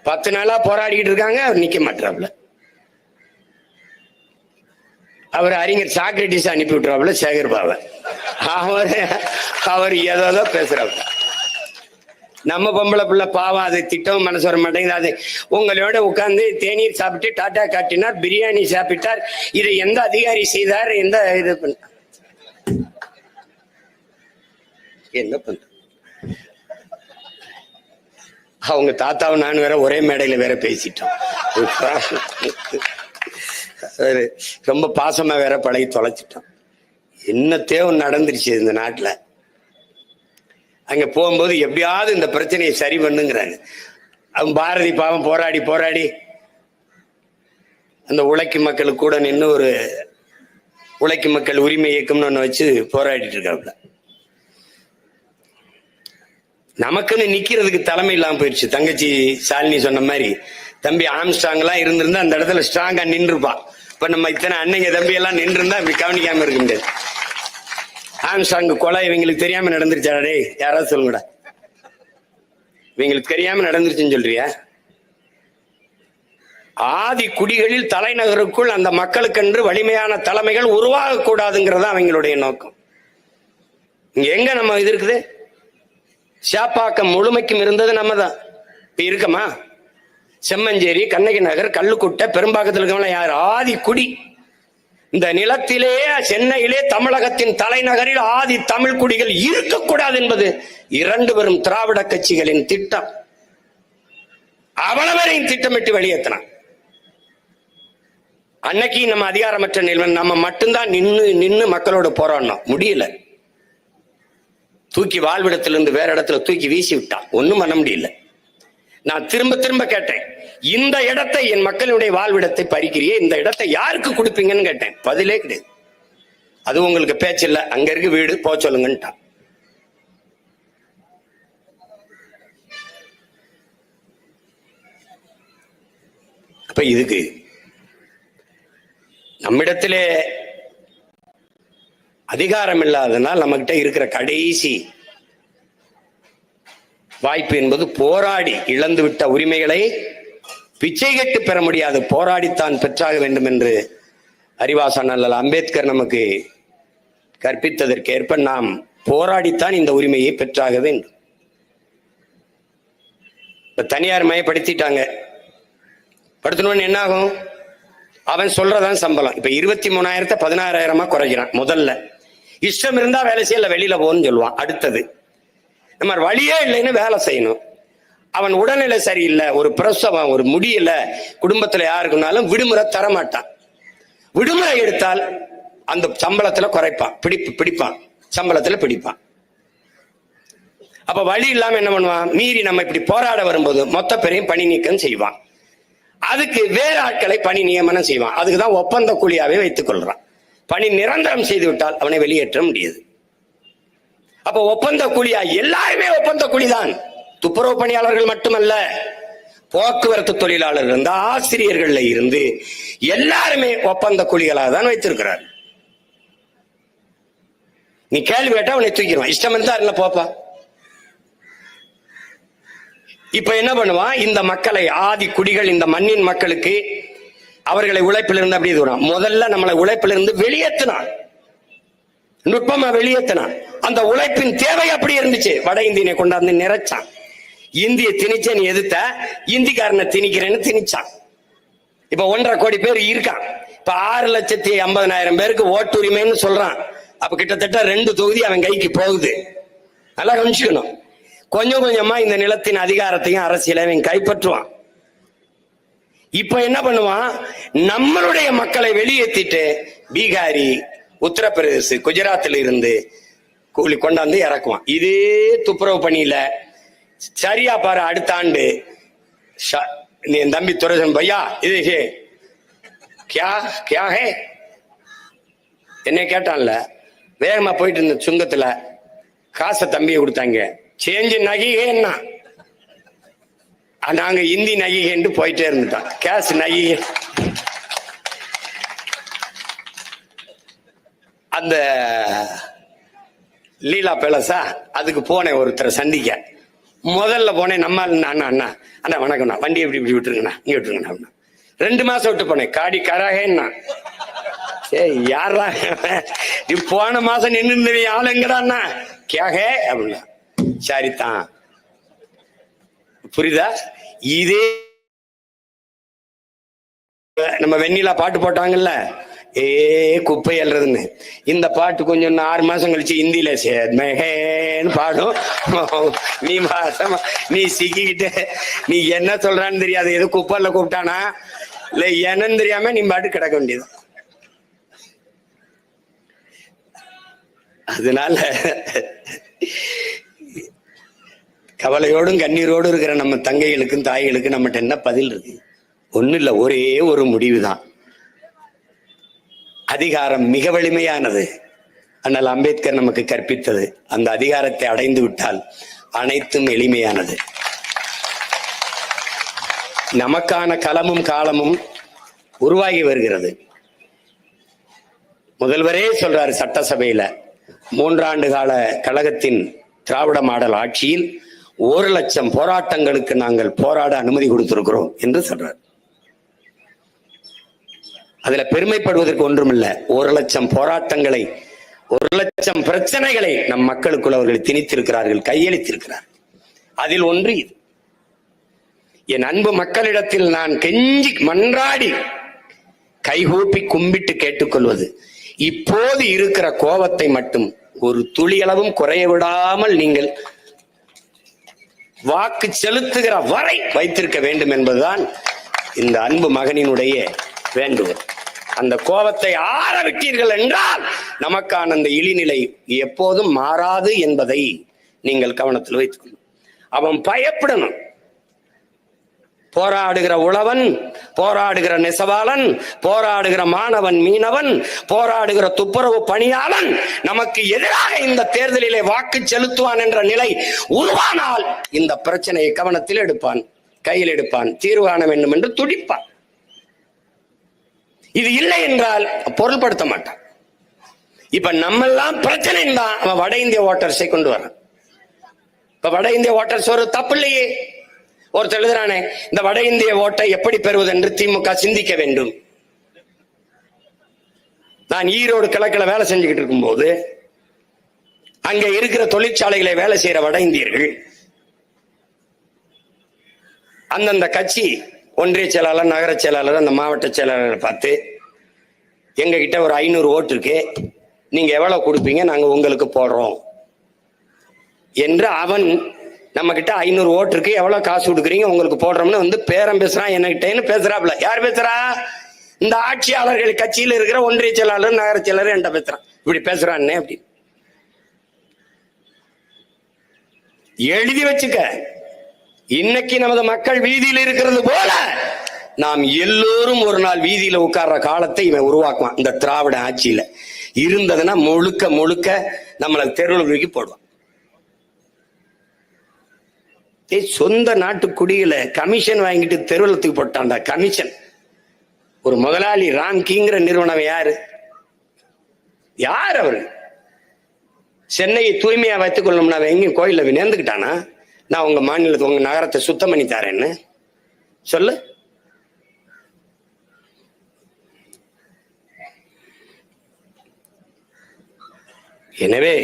10 நாளா போராடிட்டு இருக்காங்க, அவர் நிக்க மாட்டாப்ல. அவர் அறிஞர் சாக்ரட்டிஸ் அனுப்பி விட்டுறாப்புல சேகர் பாபா. அவர் ஏதோ பேசுறாப்புல. நம்ம பொம்பளை பிள்ளை பாவம், அதை திட்டவும் மனசு வர மாட்டேங்குது. அது உங்களோட உட்கார்ந்து தேநீர் சாப்பிட்டு டாட்டா காட்டினார், பிரியாணி சாப்பிட்டார். இதை எந்த அதிகாரி செய்தார்? எந்த இது பண்ண என்ன பண்ண? அவங்க தாத்தாவும் நான் வேற ஒரே மேடையில வேற பேசிட்டோம். ரொம்ப பாசமா வேற பழகி தொலைச்சிட்டோம். என்ன தேவை நடந்துருச்சு இந்த நாட்டுல. அங்க போகும்போது எப்படியாவது இந்த பிரச்சனையை சரி பண்ணுங்கிறாங்க. அவன் பாரதி பாவம் போராடி போராடி அந்த உழைக்கும் மக்களுக்கு கூட நின்று ஒரு உழைக்கும் மக்கள் உரிமை இயக்கம்னு ஒண்ணு வச்சு போராடிட்டு இருக்காப்புல. நமக்குன்னு நிக்கிறதுக்கு தலைமை இல்லாம போயிடுச்சு. தங்கச்சி சாலினி சொன்ன மாதிரி தம்பி ஆம்ஸ்ட்ராங் எல்லாம் இருந்திருந்தா அந்த இடத்துல ஸ்ட்ராங்கா நின்றுப்பான். இப்ப நம்ம இத்தனை அன்னைங்க தம்பி எல்லாம் நின்று இருந்தா இப்படி கவனிக்காம இருக்க முடியாது. ஆம்ஸ்ட்ராங் கொலை இவங்களுக்கு தெரியாம நடந்துருச்சாடே? யாராவது சொல்லுங்கடா. இவங்களுக்கு தெரியாம நடந்துருச்சுன்னு சொல்றியா? ஆதி குடிகளில் தலைநகருக்குள் அந்த மக்களுக்கென்று வலிமையான தலைமைகள் உருவாக கூடாதுங்கிறதா அவங்களுடைய நோக்கம். இங்க எங்க நம்ம இது இருக்குது? சேப்பாக்கம் முழுமைக்கும் இருந்தது நம்ம தான். இப்ப இருக்கமா? செம்மஞ்சேரி, கண்ணகி நகர், கல்லுக்குட்டை, பெரும்பாக்கத்தில் இருக்கவங்க யார்? ஆதி குடி. இந்த நிலத்திலே, சென்னையிலே, தமிழகத்தின் தலைநகரில் ஆதி தமிழ் குடிகள் இருக்கக்கூடாது என்பது 2 பெரும் திராவிட கட்சிகளின் திட்டம். அவ்வளவரையும் திட்டமிட்டு வெளியேற்றினான். அன்னைக்கு நம்ம அதிகாரமற்ற நிலைமை, நம்ம மட்டும்தான் நின்னு மக்களோட போராடணும். முடியல. தூக்கி வாழ்விடத்திலிருந்து வேற இடத்துல தூக்கி வீசி விட்டான். ஒண்ணும் பண்ண முடியல. நான் திரும்ப திரும்ப கேட்டேன், இந்த இடத்தை, என் மக்களுடைய வாழ்விடத்தை பறிக்கிறியே, இந்த இடத்தை யாருக்கு கொடுப்பீங்கன்னு கேட்டேன். பதிலே கிடையாது. அது உங்களுக்கு பேச்சு இல்ல, அங்க இருக்கு வீடு, போ சொல்லுங்கன்ட்டான். அப்ப இதுக்கு நம்மிடத்திலே அதிகாரம் இல்லாதனால் நம்மகிட்ட இருக்கிற கடைசி வாய்ப்பு என்பது போராடி இழந்துவிட்ட உரிமைகளை பிச்சை கட்டு பெற முடியாது, போராடித்தான் பெற்றாக வேண்டும் என்று அறிவாசான் அல்ல அம்பேத்கர் நமக்கு கற்பித்ததற்கேற்ப நாம் போராடித்தான் இந்த உரிமையை பெற்றாக வேண்டும். இப்ப தனியார் மயப்படுத்திட்டாங்க. படுத்தணும்னு என்ன ஆகும்? அவன் சொல்றதான் சம்பளம். இப்ப 23,000 16,000 குறைக்கிறான். முதல்ல இஷ்டம் இருந்தா வேலை செய்யல, வெளியில போன்னு சொல்லுவான். அடுத்தது நம்ம வழியே இல்லைன்னு வேலை செய்யணும். அவன் உடல்நிலை சரியில்லை, ஒரு பிரசவம், ஒரு முடியல, குடும்பத்துல யாருக்குனாலும் விடுமுறை தரமாட்டான். விடுமுறை எடுத்தால் அந்த சம்பளத்துல குறைப்பான், பிடிப்பான், சம்பளத்துல பிடிப்பான். அப்ப வழி இல்லாம என்ன பண்ணுவான்? மீறி நம்ம இப்படி போராட வரும்போது மொத்த பேரையும் பணி நீக்கம் செய்வான். அதுக்கு வேற ஆட்களை பணி நியமனம் செய்வான். அதுக்குதான் ஒப்பந்த கூலியாவே வைத்துக் கொள்றான். பணி நிரந்தரம் செய்து விட்டால் அவனை வெளியேற்ற முடியாது. அப்ப ஒப்பந்த கூலியா? எல்லாருமே ஒப்பந்த கூலிதான். துப்புரவு பணியாளர்கள் மட்டுமல்ல, போக்குவரத்து தொழிலாளர்கள் இருந்து, ஆசிரியர்கள்ல இருந்து எல்லாருமே ஒப்பந்த கூலிகளாக தான் வைத்திருக்கிறார். நீ கேள்வி கேட்டா அவனை தூக்கிடுவான். இஷ்டம் இருந்தா இல்ல போப்பா. இப்ப என்ன பண்ணுவான்? இந்த மக்களை, ஆதி குடிகள், இந்த மண்ணின் மக்களுக்கு அவர்களை உழைப்பிலிருந்து அப்படி தூரம் முதல்ல நம்மளை உழைப்பிலிருந்து வெளியேற்றினான். நுட்பமா வெளியேற்றினான். அந்த உழைப்பின் தேவை அப்படி இருந்துச்சு. வட இந்தியனை கொண்டாந்து நிறைச்சான். இந்திய திணிச்சேன்னு எதிர்த்த இந்திக்காரனை திணிக்கிறேன்னு திணிச்சான். இப்ப 1.5 கோடி பேர் இருக்கான். இப்ப 6,50,000 பேருக்கு ஓட்டுரிமைன்னு சொல்றான். அப்ப கிட்டத்தட்ட 2 தொகுதி அவன் கைக்கு போகுது. நல்லா கவனிச்சுக்கணும். கொஞ்சம் கொஞ்சமா இந்த நிலத்தின் அதிகாரத்தையும் அரசியலை அவன் கைப்பற்றுவான். இப்ப என்ன பண்ணுவான்? நம்மளுடைய மக்களை வெளியேற்றிட்டு பீகாரி, உத்தரப்பிரதேச, குஜராத்ல இருந்து கூலி கொண்டாந்து இறக்குவான். இதே துப்புரவு பணியில சரியா பாரு, அடுத்த ஆண்டு என் தம்பி துரைசன் பையா இது கியா ஹே என்ன கேட்டான்ல, வேகமா போயிட்டு இருந்த சுங்கத்துல காசை தம்பியை கொடுத்தாங்க. சேஞ்சு நகிகேன்னா நாங்க இந்தி நகிகண்டு போயிட்டே இருந்துட்டோம். கேஸ் நகிகை அந்த லீலா பேலஸா அதுக்கு போனேன் ஒருத்தரை சந்திக்க. முதல்ல போனேன் நம்ம அண்ணா அண்ணா அண்ணா வணக்கம்ண்ணா, வண்டி இப்படி விட்டுருங்கண்ணா, இங்க விட்டுருங்கண்ணா. 2 மாசம் விட்டு போனேன். காடி கராகேன்னா சரி யாரா நீ போன மாசம் நின்று ஆளுங்கடாண்ணா கேகே அப்படின்னா சரிதான். புரியுதா? இதே நம்ம வெண்ணிலா பாட்டு போட்டாங்கல்ல, குப்பை எழுறதுன்னு, இந்த பாட்டு கொஞ்சம் 6 மாசம் கழிச்சு இந்தியில சேன்னு பாடும். நீ மாசமா நீ சிக்கிக்கிட்டு நீ என்ன சொல்றான்னு தெரியாது, எது குப்பைல கூப்பிட்டானா இல்ல என்னன்னு தெரியாம நீ பாட்டு கிடக்க வேண்டியது. அதனால கவலையோடும் கண்ணீரோடும் இருக்கிற நம்ம தங்கைகளுக்கும் தாய்களுக்கும் நம்மகிட்ட என்ன பதில் இருக்கு? ஒன்னும் இல்ல, ஒரே ஒரு முடிவுதான். அதிகாரம் மிக வலிமையானது. ஆனால் அம்பேத்கர் நமக்கு கற்பித்தது, அந்த அதிகாரத்தை அடைந்து விட்டால் அனைத்தும் எளிமையானது. நமக்கான களமும் காலமும் உருவாகி வருகிறது. முதல்வரே சொல்றாரு சட்டசபையில, 3 ஆண்டு கால கழகத்தின் திராவிட மாடல் ஆட்சியில் 1,00,000 போராட்டங்களுக்கு நாங்கள் போராட அனுமதி கொடுத்திருக்கிறோம் என்று சொல்றார். அதுல பெருமைப்படுவதற்கு ஒன்றுமில்ல. 1,00,000 போராட்டங்களை, 1,00,000 பிரச்சனைகளை நம் மக்களுக்குள் அவர்கள் திணித்திருக்கிறார்கள், கையளித்திருக்கிறார். அதில் ஒன்று இது. என் அன்பு மக்களிடத்தில் நான் கெஞ்சி மன்றாடி கைகூப்பி கும்பிட்டு கேட்டுக்கொள்வது, இப்போது இருக்கிற கோபத்தை மட்டும் ஒரு துளியளவும் குறைய விடாமல் நீங்கள் வாக்கு செலுத்துகிற வரை வைத்திருக்க வேண்டும் என்பதுதான் இந்த அன்பு மகனினுடைய வேண்டுகோள். அந்த கோபத்தை ஆரம்பித்தீர்கள் என்றால் நமக்கான அந்த இழிநிலை எப்போதும் மாறாது என்பதை நீங்கள் கவனத்தில் வைத்துக் கொள்ளும். அவன் பயப்படணும். போராடுகிற உழவன், போராடுகிற நெசவாளன், போராடுகிற மாணவன் மீனவன், போராடுகிற துப்புரவு பணியாளன் நமக்கு எதிராக இந்த தேர்தலிலே வாக்கு செலுத்துவான் என்ற நிலை உருவானால் இந்த பிரச்சனையை கவனத்தில் எடுப்பான், கையில் எடுப்பான், தீர்வு காண வேண்டும் என்று துடிப்பான். இது இல்லை என்றால் பொருள்படுத்த மாட்டான். இப்ப நம்ம எல்லாம் பிரச்சனை தான் அவன் வட இந்திய ஓட்டர்ஸை கொண்டு வரான். இப்ப வட இந்திய ஓட்டர்ஸ் ஒரு தப்பு இல்லையே. ஒருத்தர் எழுதுறானே, இந்த வட இந்திய ஓட்டை எப்படி பெறுவது என்று திமுக சிந்திக்க வேண்டும். நான் ஈரோடு கிழக்குல வேலை செஞ்சுக்கிட்டு இருக்கும் போது அங்க இருக்கிற தொழிற்சாலைகளை வேலை செய்யற வட இந்தியர்கள் அந்தந்த கட்சி ஒன்றிய செயலாளர், நகர செயலாளர், அந்த மாவட்ட செயலாளரை பார்த்து, எங்க கிட்ட ஒரு 500 ஓட்டு இருக்கு, நீங்க எவ்வளவு கொடுப்பீங்க, நாங்க உங்களுக்கு போடுறோம் என்று அவன் நம்ம கிட்ட 500 ஓட்டு இருக்கு, எவ்வளவு காசு கொடுக்குறீங்க, உங்களுக்கு போடுறோம்னு வந்து பேரம் பேசுறான். என்கிட்டன்னு பேசுறாப்ல. யார் பேசுறா? இந்த ஆட்சியாளர்கள் கட்சியில் இருக்கிற ஒன்றிய செயலாளர், நகர செயலாளர் என்கிட்ட பேசுறான். இப்படி பேசுறான்னு அப்படி எழுதி வச்சுக்க. இன்னைக்கு நமது மக்கள் வீதியில் இருக்கிறது போல நாம் எல்லோரும் ஒரு நாள் வீதியில உட்கார்ற காலத்தை இவன் உருவாக்குவான். இந்த திராவிட ஆட்சியில இருந்ததுன்னா முழுக்க முழுக்க நம்மளை தெருவுக்கு போடுவான். சொந்த நாட்டு குடியில கமிஷன் வாங்கிட்டு தெருவுலத்துக்கு போட்டான்டா. கமிஷன். ஒரு முதலாளி ராம்கிங்கிற நிறுவனம் யாரு? யார் அவரு? சென்னையை தூய்மையா வைத்துக் கொள்ளணும்னா எங்கேயும் கோயில நேர்ந்துக்கிட்டானா? நான் உங்க மாநிலத்தை, உங்க நகரத்தை சுத்தம் பண்ணி தரேன்னு சொல்லு. எனவே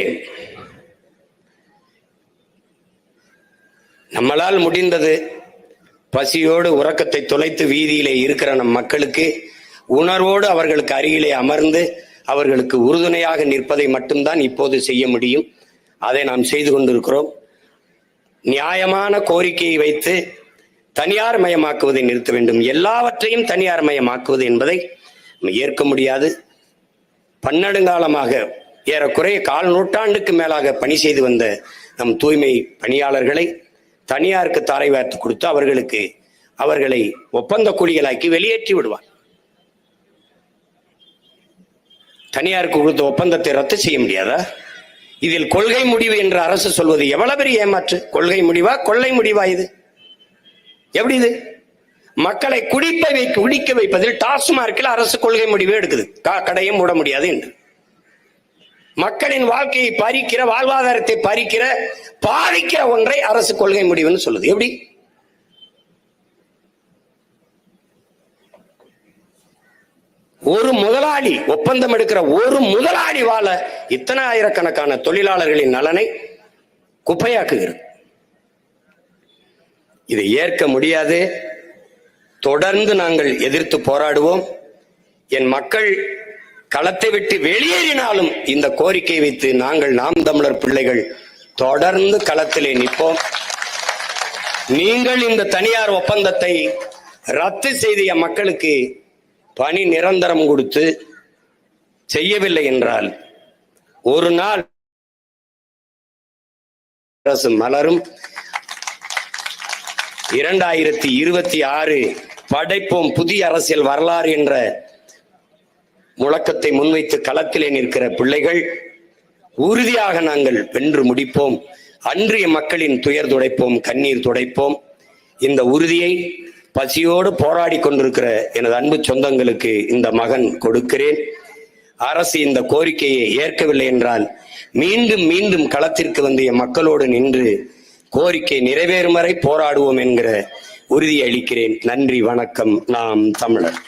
நம்மளால் முடிந்தது பசியோடு உறக்கத்தை தொலைத்து வீதியிலே இருக்கிற நம் மக்களுக்கு உணர்வோடு அவர்களுக்கு அருகிலே அமர்ந்து அவர்களுக்கு உறுதுணையாக நிற்பதை மட்டும்தான் இப்போது செய்ய முடியும். அதை நாம் செய்து கொண்டிருக்கிறோம். நியாயமான கோரிக்கையை வைத்து தனியார் மயமாக்குவதை நிறுத்த வேண்டும். எல்லாவற்றையும் தனியார் மயமாக்குவது என்பதை ஏற்க முடியாது. பன்னெடுங்காலமாக ஏறக்குறைய 1/4 நூற்றாண்டுக்கு மேலாக பணி செய்து வந்த நம் தூய்மை பணியாளர்களை தனியாருக்கு தாரை வார்த்து கொடுத்து அவர்களை ஒப்பந்த கூலிகளாக்கி வெளியேற்றி விடுவார். தனியாருக்கு கொடுத்த ஒப்பந்தத்தை ரத்து செய்ய முடியாதா? இதில் கொள்கை முடிவு என்று அரசு சொல்வது எவ்வளவு பெரிய ஏமாற்று. கொள்கை முடிவா கொள்ளை முடிவா? இது எப்படி இது? மக்களை குடிக்க வைப்பதில் டாஸ்மார்க்கில் அரசு கொள்கை முடிவு எடுக்குது, கடையும் மூட முடியாது என்று. மக்களின் வாழ்க்கையை பறிக்கிற, வாழ்வாதாரத்தை பறிக்கிற, பாதிக்கிற ஒன்றை அரசு கொள்கை முடிவுன்னு சொல்லுது. எப்படி? ஒரு முதலாளி ஒப்பந்தம் எடுக்கிற ஒரு முதலாளி வாழ இத்தனை ஆயிரக்கணக்கான தொழிலாளர்களின் நலனை குப்பையாக்குகிறது. இதை ஏற்க முடியாது. தொடர்ந்து நாங்கள் எதிர்த்து போராடுவோம். என் மக்கள் களத்தை விட்டு வெளியேறினாலும் இந்த கோரிக்கை வைத்து நாங்கள் நாம் தமிழர் பிள்ளைகள் தொடர்ந்து களத்திலே நிற்போம். நீங்கள் இந்த தனியார் ஒப்பந்தத்தை ரத்து செய்த மக்களுக்கு பணி நிரந்தரம் கொடுத்து செய்யவில்லை என்றால் ஒரு நாள் அரசு மலரும். 2026 படைப்போம் புதிய அரசியல் வரலாறு என்ற முழக்கத்தை முன்வைத்து களத்திலே நிற்கிற பிள்ளைகள் உறுதியாக நாங்கள் வென்று முடிப்போம். அன்றைய மக்களின் துயர் துடைப்போம், கண்ணீர் துடைப்போம். இந்த உறுதியை பசியோடு போராடி கொண்டிருக்கிற எனது அன்பு சொந்தங்களுக்கு இந்த மகன் கொடுக்கிறேன். அரசு இந்த கோரிக்கையை ஏற்கவில்லை என்றால் மீண்டும் மீண்டும் களத்திற்கு வந்து என் மக்களோடு நின்று கோரிக்கை நிறைவேறும் வரை போராடுவோம் என்கிற உறுதியை அளிக்கிறேன். நன்றி, வணக்கம். நாம் தமிழர்.